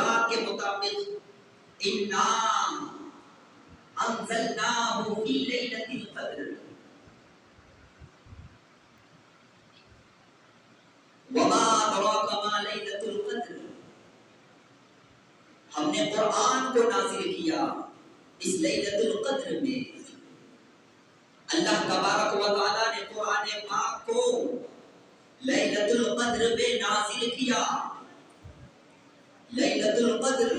آیات کے مطابق انا انزلناہ فی لیلۃ القدر وما ادراک ما لیلۃ القدر، ہم نے قرآن کو نازل کیا اس لیلۃ القدر میں۔ اللہ تبارک و تعالیٰ نے قرآن پاک کو لیلۃ القدر میں نازل کیا۔ لیلۃ القدر،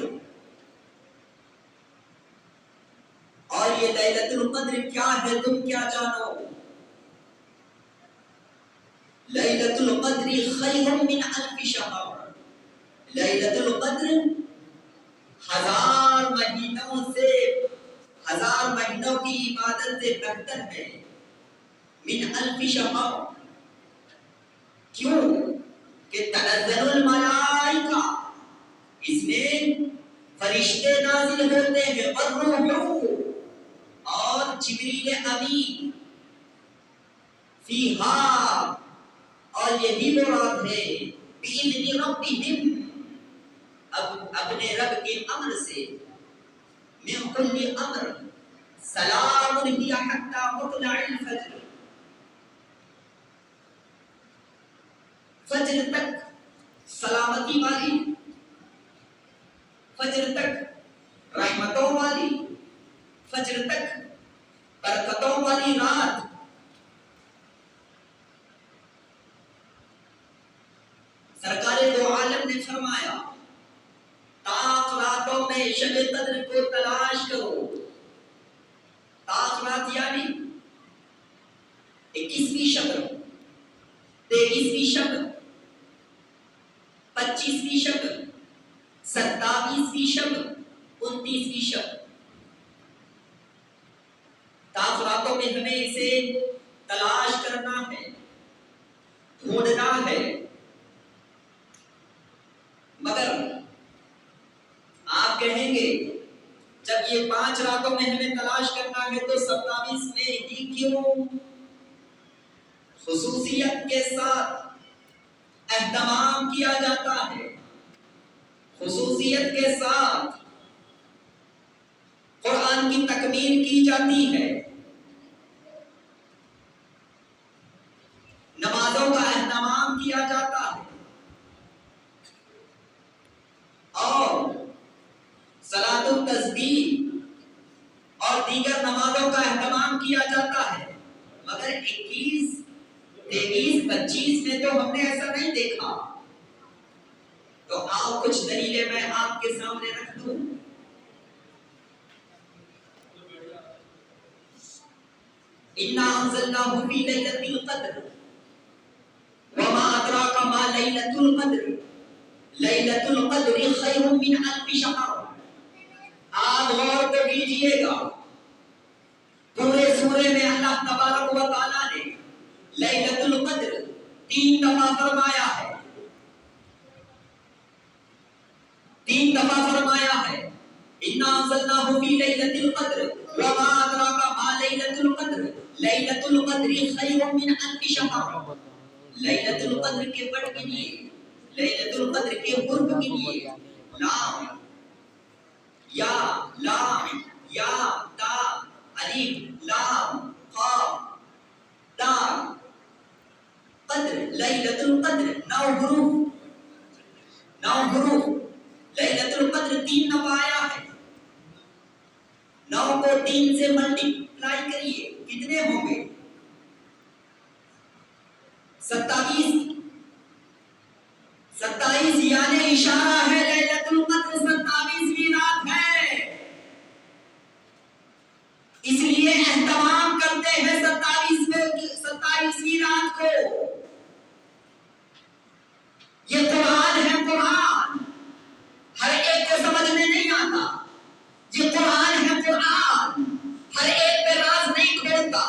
اور یہ لیلۃ القدر کیا ہے تم کیا جانو؟ لیلۃ القدر خیر من الف شہر، لیلۃ القدر 1000 مہینوں سے، 1000 مہینوں کی عبادت سے بہتر ہے۔ من الف شہر، کیوں کہ تنزل الملائکہ، اس میں فرشتے نازل ہوتے ہیں، والروح، اور جبریل امین، فیہا، اور یہی مراد ہے، بِإِذْنِ رَبِّهِمْ، اپنے رب کے امر سے، من کل امر سلام ہی حتی مطلع الفجر، فجر تک سلامتی والی، فجر تک رحمتوں والی، فجر تک برکتوں والی رات۔ سرکار دو عالم نے فرمایا تاک راتوں میں شب قدر کو تلاش کرو۔ تاک رات یعنی 21ویں شب، 23ویں شب، 25ویں شب، 27ویں شب، 29ویں شب۔ تاک راتوں میں ہمیں اسے تلاش کرنا ہے، ڈھونڈنا ہے۔ مگر آپ کہیں گے جب یہ 5 راتوں میں ہمیں تلاش کرنا ہے تو 27 میں ہی کیوں؟ خصوصیت کے ساتھ اہتمام کیا جاتا ہے، خصوصیت کے ساتھ قرآن کی تکمیل کی جاتی ہے، نمازوں کا اہتمام کیا جاتا ہے، اور صلاۃ التسبیح اور دیگر نمازوں کا اہتمام کیا جاتا ہے۔ مگر 21، 23، 25 میں تو ہم نے ایسا نہیں دیکھا۔ تو آؤ کچھ دلیلیں میں آپ کے سامنے رکھ دوں۔ انا انزلناہ فی لیلۃ القدر وما ادراک ما لیلۃ القدر لیلۃ القدر خیر من الف شہر۔ آپ غور تو کیجئے گا، پورے سورے میں اللہ تبارک و تعالیٰ نے لیلۃ القدر 3 دفعہ فرمایا ہے، 3 دفعہ فرمایا ہے۔ انا انزلناہ فی لیلۃ القدر وما ادراک ما لیلۃ القدر لیلۃ القدر خیر من الف شہر۔ لیلۃ القدر کے بڑھ کے لیے، لیلۃ القدر کے قرب کے لیے لام، یا لام، یا تا، الف لام قاف تا، قدر، لیلۃ القدر 9 حروف، 9 حروف۔ لیلۃ القدر 3 دفعہ آیا ہے، 9 کو 3 سے ملٹیپلائی کریے، کتنے ہوں گے؟ 27۔ 27 یعنی اشارہ ہے لیلۃ القدر 27ویں رات ہے، اس لیے اہتمام کرتے ہیں 27ویں رات کو۔ یہ قرآن ہے، قرآن ہر ایک کو سمجھنے نہیں آتا، یہ قرآن ہے، قرآن ہر ایک پہ راز نہیں کھولتا،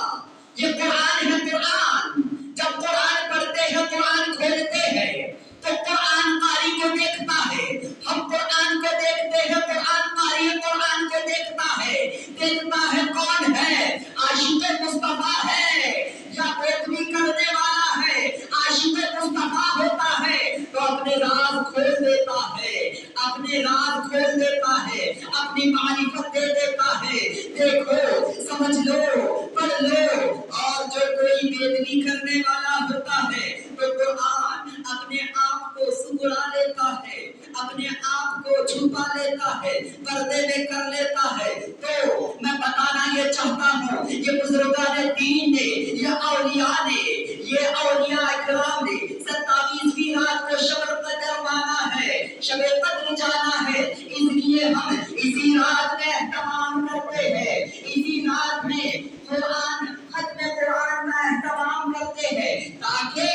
یہ قرآن ہے، قرآن جب قرآن پڑھتے ہیں، قرآن کھولتے ہیں تو قرآن قاری کو دیکھتا ہے، ہم قرآن کو دیکھتے ہیں، قرآن قاری قرآن کو دیکھتا ہے، دیکھتا ہے کون ہے، عاشق مصطفیٰ ہے یا پیروی کرنے والا ہے۔ عاشق مصطفیٰ ہوتا ہے تو اپنے راز کھول دیتا ہے، اپنے راز کھول دیتا ہے، اپنی معرفت دے دیتا ہے۔ دیکھو، سمجھ لو، پڑھ لو، اور جو کوئی بےدبی کرنے والا ہوتا ہے تو قرآن اپنے آپ کو سکڑا لیتا ہے، اپنے آپ کو چھپا لیتا ہے، پردے میں کر لیتا ہے۔ تو میں بتانا یہ چاہتا ہوں، یہ بزرگان دین نے، یہ اولیاء نے، یہ اولیاء اکرام نے 27ویں رات کو شب قدر مانا ہے، شب قدر جانا ہے۔ اس لیے ہم اسی رات میں اہتمام کرتے ہیں، اسی رات میں قرآن، ختم قرآن کا اہتمام کرتے ہیں، تاکہ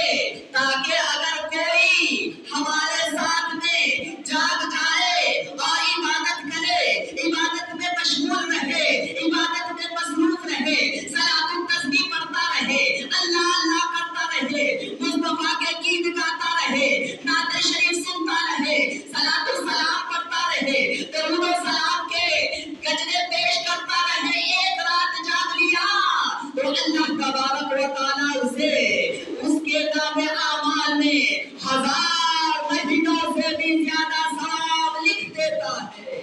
اگر کوئی ہمارے ساتھ میں جاگ جائے اور عبادت کرے، عبادت میں مشغول رہے، عبادت میں مصروف رہے، صلاۃ التسبیح پڑھتا رہے، اللہ اللہ کرتا رہے، مصطفیٰ کے گیت گاتا رہے، نعت شریف سنتا رہے، صلاۃ السلام پڑھتا رہے، درود و سلام کے گجرے پیش کرتا رہے، ایک رات جاگ لیا تو اللہ تبارک و تعالیٰ اسے اس کے نام اعمال میں 1000 مہینوں سے بھی زیادہ ثواب لکھ دیتا ہے۔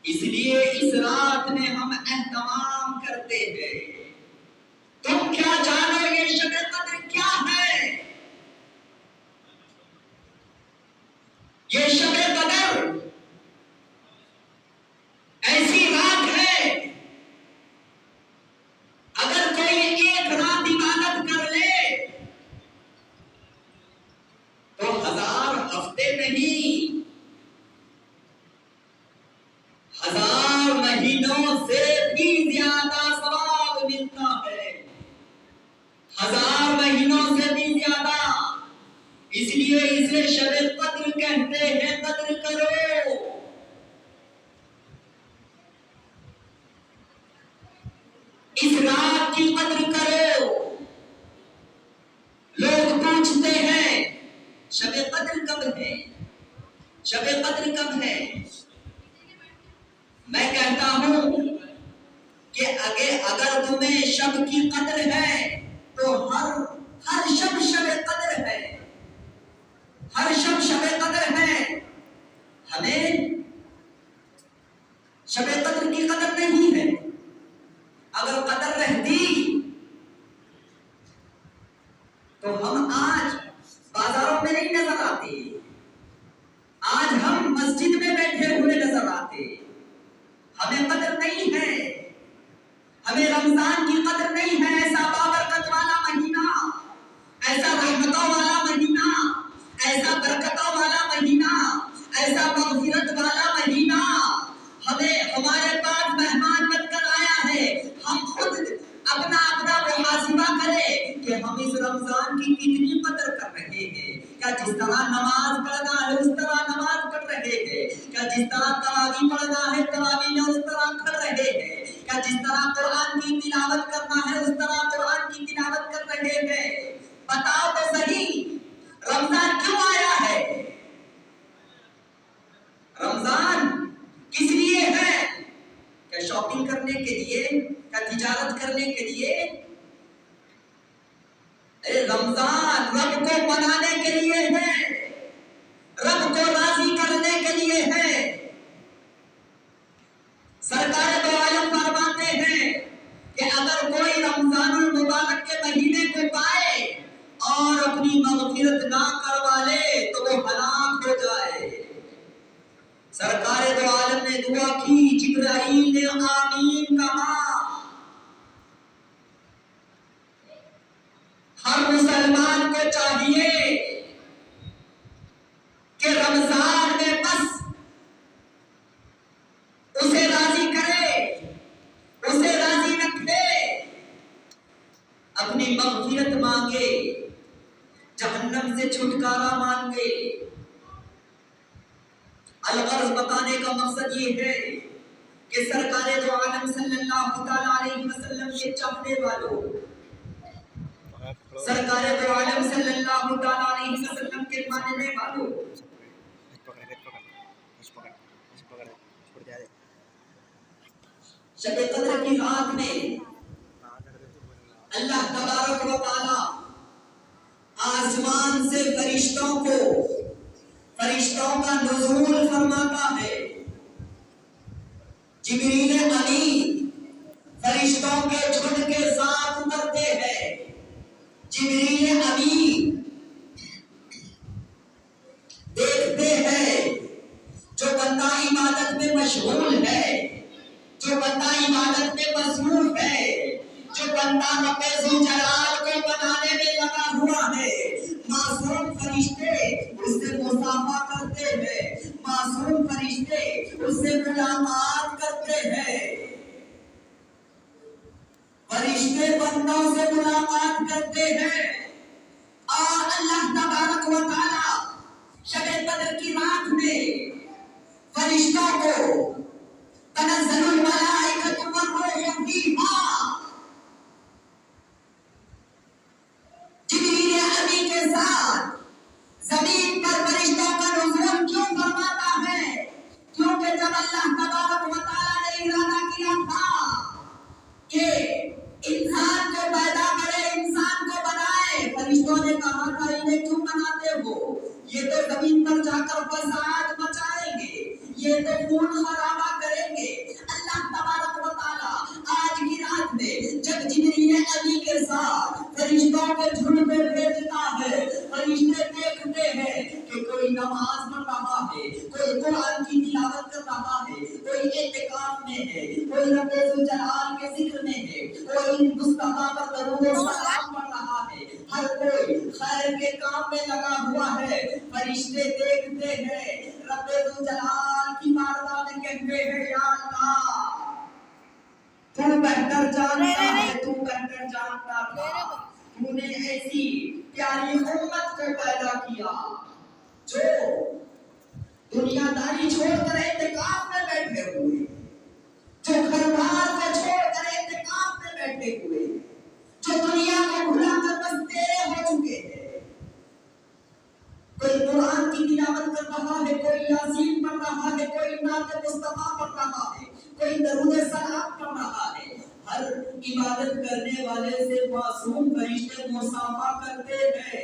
اس لیے اس رات میں ہم اہتمام کرتے ہیں۔ تم کیا جانو یہ شب قدر کیا ہے؟ یہ شب قدر ایسی رات ہے، اگر کوئی ایک رات عبادت کر لے تو 1000 ہفتے نہیں، 1000 مہینوں سے بھی زیادہ ثواب ملتا ہے، 1000 مہینوں سے بھی زیادہ۔ اس لیے اسے شب قدر کہتے ہیں، قدر کرو۔ اس رات کی قدر کرو۔ لوگ پوچھتے ہیں شب قدر کب ہے، شب قدر کب ہے؟ میں کہتا ہوں کہ اگر تمہیں شب کی قدر ہے تو ہر شب شب قدر ہے، ہر شب شب قدر ہے۔ ہمیں شب قدر کی قدر نہیں ہے۔ اگر قدر رہتی تو ہم آج بازاروں میں نہیں نظر آتے، آج ہم مسجد میں بیٹھے ہوئے نظر آتے۔ ہمیں قدر نہیں ہے، ہمیں رمضان کی قدر نہیں ہے، ایسا بابرکت والا مہینہ، ایسا رحمتوں والا مہینہ، ایسا برکتوں والا مہینہ، ایسا مغفرت والا مہینہ ہمارے پاس مہمان بن کر آیا ہے۔ ہم خود اپنا محاسبہ کریں کہ ہم اس رمضان کی کتنی قدر کر رہے ہیں۔ کیا جس طرح نماز پڑھنا ہے اس طرح نماز پڑھ رہے ہیں؟ کیا جس طرح تراویح پڑھنا ہے تراویح میں اس طرح کر رہے ہیں؟ کیا جس طرح قرآن کی تلاوت کرنا ہے اس طرح قرآن کی تلاوت کر رہے ہیں؟ بتاؤ تو صحیح، رمضان کیوں آیا ہے؟ رمضان کس لیے ہے؟ کیا شاپنگ کرنے کے لیے؟ کیا تجارت کرنے کے لیے؟ رمضان رب کو منانے کے لیے ہے، رب کو راضی کرنے کے لیے ہے۔ سرکار دو عالم فرماتے ہیں کہ اگر کوئی رمضان المبارک کے مہینے کو پائے اور اپنی مغفرت نہ کروا لے تو وہ ہلاک ہو جائے۔ سرکار دو عالم نے دعا کی، جبرائیل نے آمین کہا۔ ہر مسلمان کو چاہیے کہ رمضان میں بس اسے راضی کرے، اسے راضی رکھے، اپنی مغفرت مانگے، جہنم سے چھٹکارا مانگے۔ الغرض بتانے کا مقصد یہ ہے کہ سرکار دو عالم صلی اللہ تعالی علیہ وسلم کے چاہنے والوں، سرکار دو عالم صلی اللہ تعالی علیہ وسلم کے ماننے والوں، شب قدر کی رات میں اللہ تبارک و تعالی آسمان سے فرشتوں کا جبریل امین فرشتوں کے جھنڈ کے ساتھ اترتے ہیں. جبریل امین دیکھتے ہیں جو بندہ عبادت میں مشغول ہے، جو بندہ عبادت میں مصروف ہے، جو بندہ رب ذوالجلال کو بنانے میں لگا ہوا ہے، معصوم فرشتے اس سے مصافحہ کرتے ہیں، معصوم فرشتے اس سے ملاقات کرتے ہیں. فرشتے بندوں سے ملاقات کرتے ہیں اور اللہ تبارک و تعالی شب قدر کی رات میں فرشتوں کو تنزل الملائکۃ والروح فیہا جبریل امین کے ساتھ زمین پر فرشتوں کا نزول کیوں فرماتا ہے؟ کیونکہ جب اللہ تبارک و تعالی نے ارادہ کیا تھا کہ انسان کو پیدا کرے، انسان کو بنائے، فرشتوں نے کہا تھا انہیں کیوں بناتے ہو؟ یہ تو زمین پر جا کر فساد مچائیں گے، یہ تو خون خرابہ کریں گے. اللہ تبارک و تعالی آج کی رات میں جب جبریل امین کے ساتھ فرشتوں کے جھنڈ میں بھیجتا ہے، فرشتے دیکھتے ہیں کہ کوئی نماز پڑھ رہا ہے، کوئی قرآن کی تلاوت کر رہا ہے، کوئی اعتکاف میں ہے، کوئی رب ذوالجلال کے ذکر میں ہے، کوئی مصطفیٰ پر درود و سلام پڑھ رہا ہے، ہر کوئی خیر کے کام میں لگا ہوا ہے. فرشتے دیکھتے ہیں، رب ذوالجلال کی بارگاہ میں کہتے ہیں یا اللہ تو بہتر جانتا ہے، تو بہتر جانتا تھا. تو نے ایسی پیاری امت کو پیدا کیا جو دنیا داری چھوڑ کر اعتکاف میں بیٹھے ہوئے، جو گھر بار کو چھوڑ کر اعتکاف میں بیٹھے ہوئے، جو دنیا کو بھلا کر بس تیرے ہو چکے ہیں. کوئی قرآن کی تلاوت کر رہا ہے، کوئی یاسین پڑھ رہا ہے، کوئی نعت مصطفیٰ پڑھ رہا ہے، کوئی درود سلام پڑھ رہا ہے. ہر عبادت کرنے والے سے معصوم فرشتے مصافحہ کرتے ہیں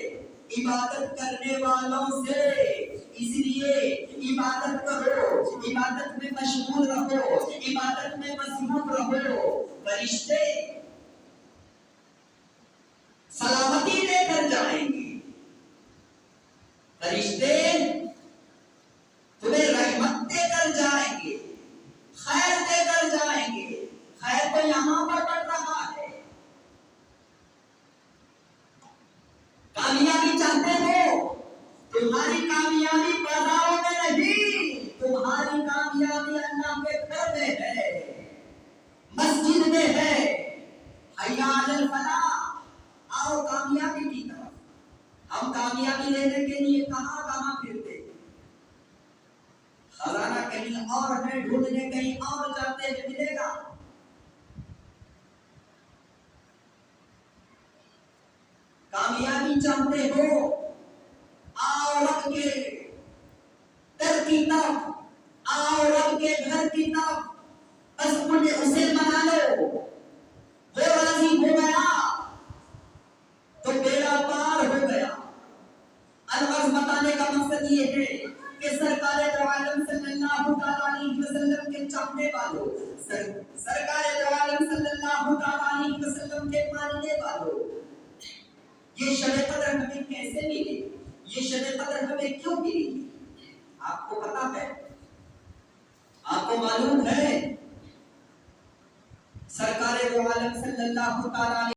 عبادت کرنے والوں سے. اس لیے عبادت کرو، عبادت میں مشغول رہو، عبادت میں مصروف رہو. فرشتے سلامتی دے کر جائیں گے، فرشتے تمہیں رحمت دے کر جائیں گے، خیر دے کر جائیں گے. خیر تو یہاں پر بڑھ رہا ہے. کامیابی چاہتے ہو؟ تمہاری کامیابی بازاروں میں نہیں، تمہاری کامیابی اللہ کے گھر میں ہے، مسجد میں ہے. حی علی الفلاح، آؤ کامیابی کی طرف. ہم کامیابی لینے کے لیے کہاں کہاں پھرتے، خزانہ کہیں اور ہے، ڈھونڈنے کہیں اور جاتے ہیں، ملے گا. کامیابی چاہتے ہو؟ آؤ رب کے در کی طرف، آؤ رب کے گھر کی طرف. بس اسے منا لو، وہ راضی ہو گیا تو بیڑا پار ہو گیا. الغرض بتانے کا مقصد یہ ہے کہ سرکار دو عالم صلی اللہ علیہ وسلم کے چاہنے والوں، سرکار دو عالم صلی اللہ علیہ وسلم کے ماننے والوں، یہ شب قدر ہمیں کیسے ملی، یہ شب قدر ہمیں کیوں ملی؟ آپ کو پتا ہے؟ آپ کو معلوم ہے؟ سرکار دو عالم صلی اللہ علیہ